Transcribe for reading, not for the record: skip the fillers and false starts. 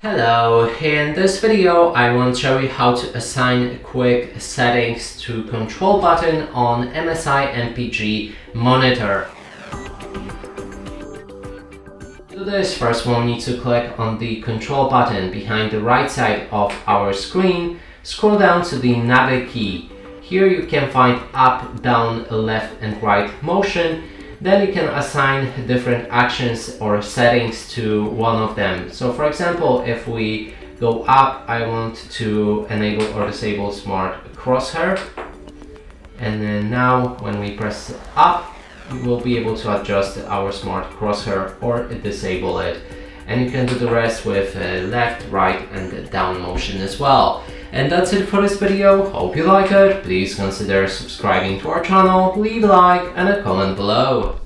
Hello, in this video I want to show you how to assign quick settings to control button on MSI MPG monitor. To do this, first we'll need to click on the control button behind the right side of our screen, scroll down to the nav key. Here you can find up, down, left and right motion. Then you can assign different actions or settings to one of them. So for example, if we go up, I want to enable or disable smart crosshair. And then now when we press up, we will be able to adjust our smart crosshair or disable it. And you can do the rest with left, right and down motion as well. And that's it for this video. Hope you like it. Please consider subscribing to our channel, leave a like and a comment below.